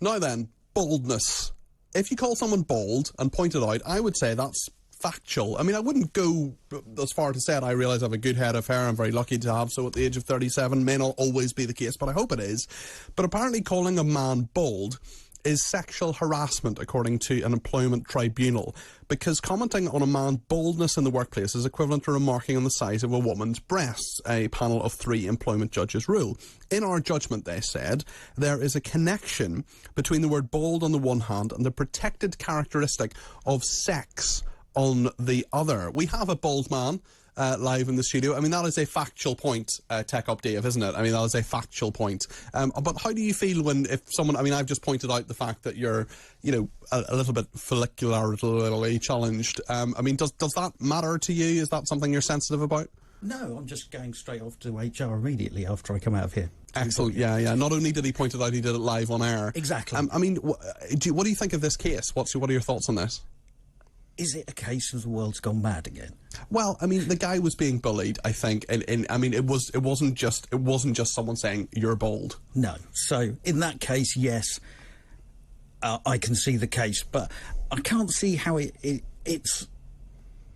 Now then, baldness. If you call someone bald and point it out, I would say that's factual. I mean, I wouldn't go as far to say it. I realise I have a good head of hair. I'm very lucky to have so at the age of 37. May not always be the case, but I hope it is. But apparently calling a man bald is sexual harassment, according to an employment tribunal, because commenting on a man's baldness in the workplace is equivalent to remarking on the size of a woman's breasts, a panel of 3 employment judges rule. In our judgment, they said, there is a connection between the word bald on the one hand and the protected characteristic of sex on the other. We have a bald man live in the studio. I mean, that is a factual point, Tech Up Dave, isn't it? I mean, that is a factual point. But how do you feel when, if someone, I mean, I've just pointed out the fact that you're, you know, a little bit follicularly challenged. I mean, does that matter to you? Is that something you're sensitive about? No, I'm just going straight off to HR immediately after I come out of here. Excellent, yeah. Not only did he point it out, he did it live on air. Exactly. I mean, what do you think of this case? What are your thoughts on this? Is it a case of the world's gone mad again? Well, I mean, the guy was being bullied, I think, and I mean, it wasn't just someone saying you're bald. No. So in that case, yes, I can see the case, but I can't see how it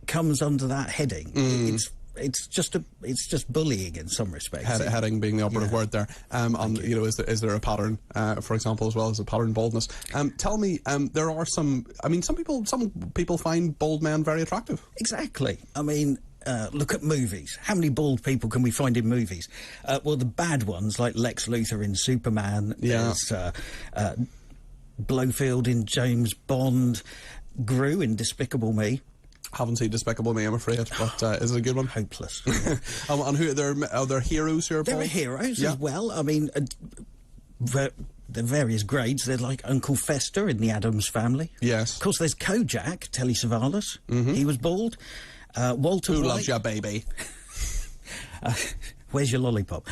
comes under that heading. It's just bullying in some respects. Heading being the operative word there. And you know, is there a pattern, for example, as well as a pattern baldness? Tell me, there are some. I mean, some people find bald men very attractive. Exactly. I mean, look at movies. How many bald people can we find in movies? Well, the bad ones like Lex Luthor in Superman. Yeah. There's Blofeld in James Bond. Gru in Despicable Me. Haven't seen Despicable Me, I'm afraid, but is it a good one? Hopeless. And who are there heroes who are There bald? are heroes as well. I mean, the various grades. They're like Uncle Fester in The Addams Family. Yes. Of course, there's Kojak, Telly Savalas. He was bald. Walter Who White. loves ya, baby? Where's your lollipop?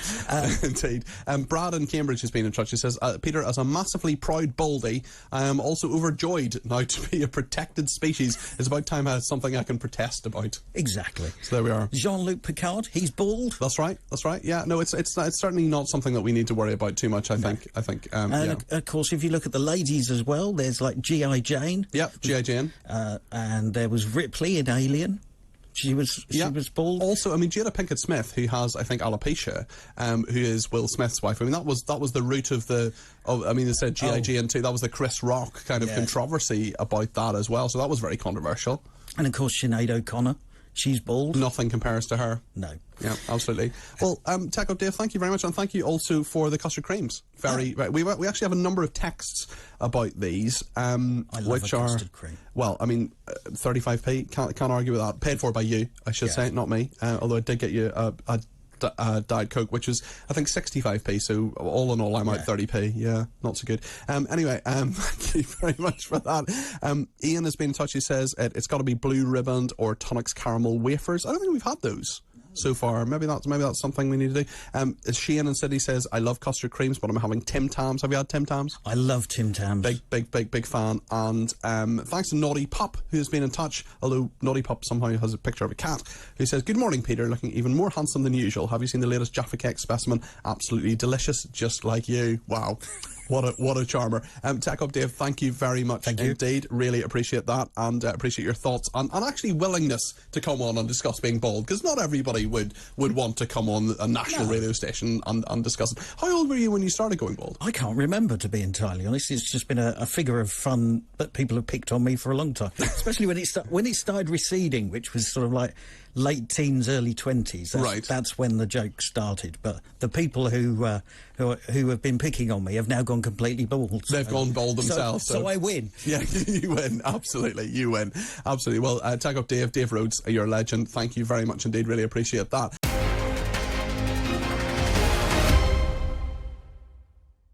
Indeed. Brad in Cambridge has been in touch. He says, Peter, as a massively proud baldy, I am also overjoyed now to be a protected species. It's about time I had something I can protest about. Exactly. So there we are. Jean-Luc Picard, he's bald. That's right. Yeah, no, it's certainly not something that we need to worry about too much, I think. And of course, if you look at the ladies as well, there's like G.I. Jane. Yep, G.I. Jane. And there was Ripley in Alien. She was bald. Also, I mean, Jada Pinkett Smith, who has, I think, alopecia, who is Will Smith's wife. I mean, that was the root of I mean, they said G.I. Jane too. That was the Chris Rock kind of controversy about that as well. So that was very controversial. And of course, Sinead O'Connor. She's bald. Nothing compares to her. No. Yeah, absolutely. Well, Tech Up Dave, thank you very much, and thank you also for the custard creams. We actually have a number of texts about these, I love a custard cream. Well, I mean, 35p. Can't argue with that. Paid for by you, I should say, not me. Although I did get you a Diet Coke, which was, I think, 65p, so all in all I'm out 30p. Yeah, not so good. Anyway, thank you very much for that. Ian has been in touch. He says it's got to be blue ribboned or Tunnocks caramel wafers. I don't think we've had those so far. Maybe that's something we need to do. Shane in Sydney says, I love custard creams, but I'm having Tim Tams. Have you had Tim Tams? I love Tim Tams. Big fan. And thanks to Naughty Pup, who's been in touch, although Naughty Pup somehow has a picture of a cat, who says, good morning, Peter, looking even more handsome than usual. Have you seen the latest Jaffa Cake specimen? Absolutely delicious, just like you. Wow. What a charmer. Tech Up Dave, thank you very much. Thank you. Indeed. Really appreciate that, and appreciate your thoughts and actually willingness to come on and discuss being bald, because not everybody would want to come on a national radio station and discuss it. How old were you when you started going bald? I can't remember, to be entirely honest. It's just been a figure of fun that people have picked on me for a long time, especially when it started receding, which was sort of like late teens, early 20s. That's when the joke started. But the people who have been picking on me have now gone completely bald. They've gone bald themselves. So I win. Yeah, you win. Absolutely, you win. Absolutely. Well, Tech Up Dave Rhodes, you're a legend. Thank you very much indeed. Really appreciate that.